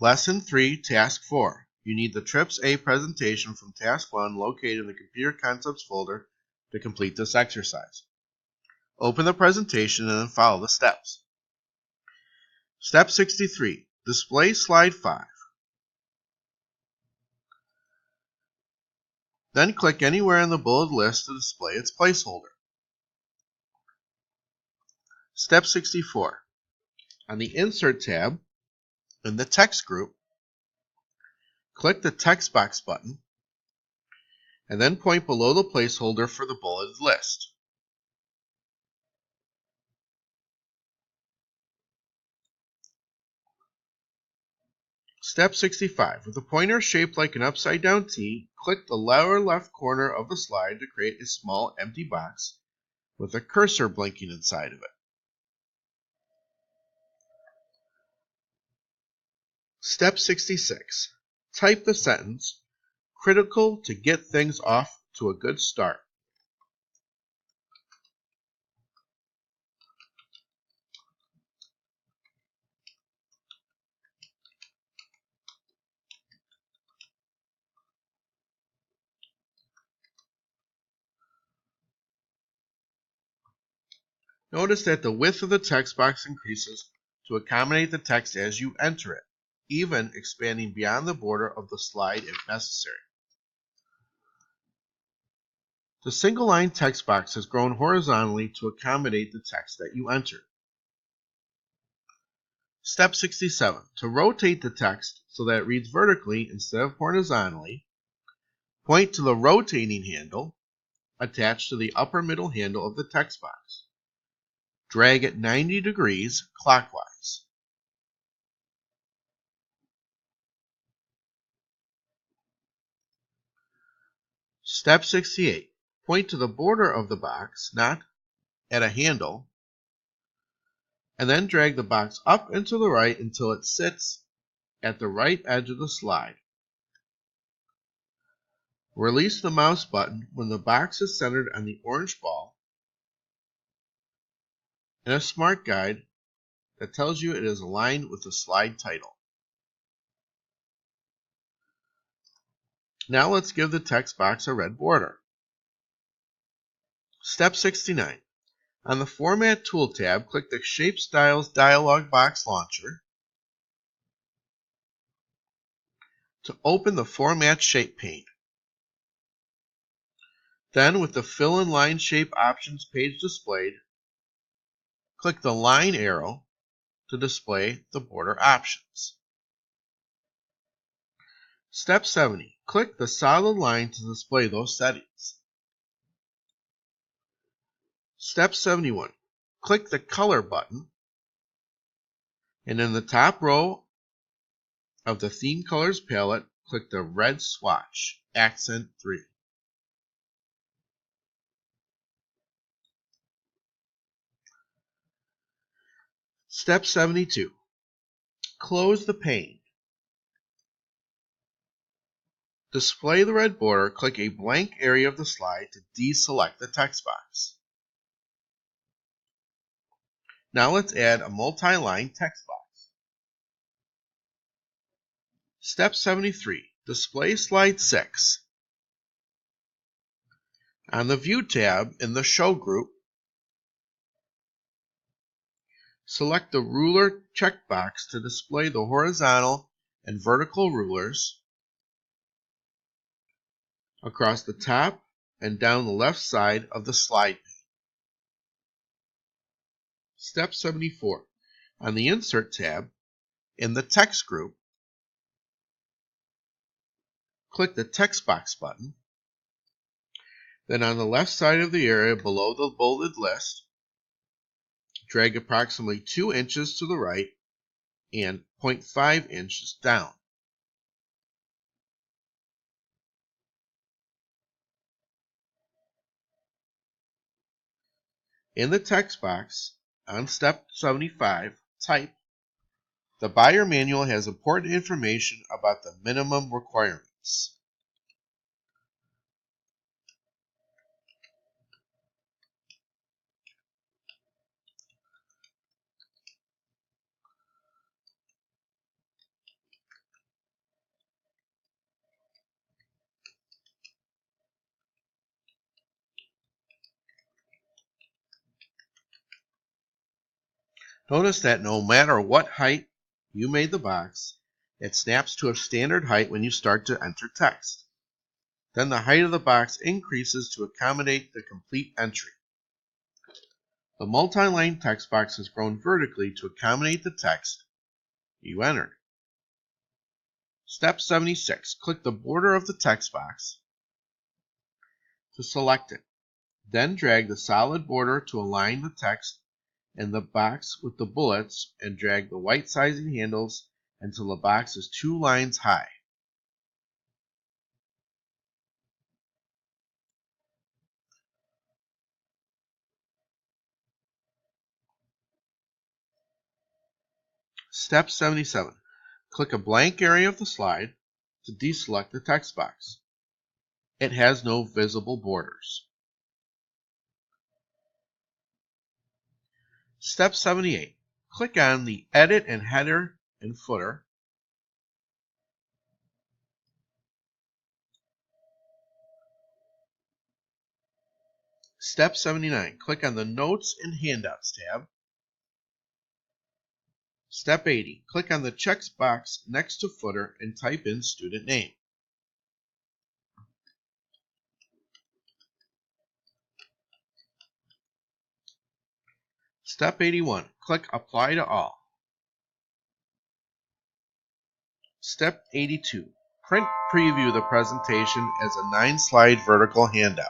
Lesson 3, Task 4. You need the TripsA presentation from Task 1 located in the Computer Concepts folder to complete this exercise. Open the presentation and then follow the steps. Step 63. Display slide 5. Then click anywhere in the bulleted list to display its placeholder. Step 64. On the Insert tab, in the Text group, click the text box button and then point below the placeholder for the bulleted list. Step 65. With a pointer shaped like an upside-down T, click the lower left corner of the slide to create a small empty box with a cursor blinking inside of it. Step 66. Type the sentence, "Critical to get things off to a good start." Notice that the width of the text box increases to accommodate the text as you enter it, even expanding beyond the border of the slide if necessary. The single-line text box has grown horizontally to accommodate the text that you entered. Step 67. To rotate the text so that it reads vertically instead of horizontally, point to the rotating handle attached to the upper middle handle of the text box. Drag it 90 degrees clockwise. Step 68. Point to the border of the box, not at a handle, and then drag the box up and to the right until it sits at the right edge of the slide. Release the mouse button when the box is centered on the orange ball and a smart guide that tells you it is aligned with the slide title. Now let's give the text box a red border. Step 69. On the Format Tool tab, click the Shape Styles dialog box launcher to open the Format Shape pane. Then, with the Fill in Line Shape Options page displayed, click the line arrow to display the border options. Step 70. Click the solid line to display those settings. Step 71. Click the Color button, and in the top row of the Theme Colors palette, click the red swatch, Accent 3. Step 72. Close the pane. Display the red border, click a blank area of the slide to deselect the text box. Now let's add a multi-line text box. Step 73. Display slide 6. On the View tab in the Show group, select the Ruler checkbox to display the horizontal and vertical rulers across the top and down the left side of the slide pane. Step 74. On the Insert tab, in the Text group, click the Text box button. Then on the left side of the area below the bolded list, drag approximately 2 inches to the right and 0.5 inches down. In the text box, on Step 75, type, "The buyer manual has important information about the minimum requirements." Notice that no matter what height you made the box, it snaps to a standard height when you start to enter text. Then the height of the box increases to accommodate the complete entry. The multi-line text box has grown vertically to accommodate the text you entered. Step 76. Click the border of the text box to select it. Then drag the solid border to align the text in the box with the bullets and drag the white sizing handles until the box is 2 lines high. Step 77. Click a blank area of the slide to deselect the text box. It has no visible borders. Step 78. Click on the Edit and Header and Footer. Step 79. Click on the Notes and Handouts tab. Step 80. Click on the checkbox next to Footer and type in student name. Step 81. Click Apply to All. Step 82. Print preview the presentation as a 9-slide vertical handout.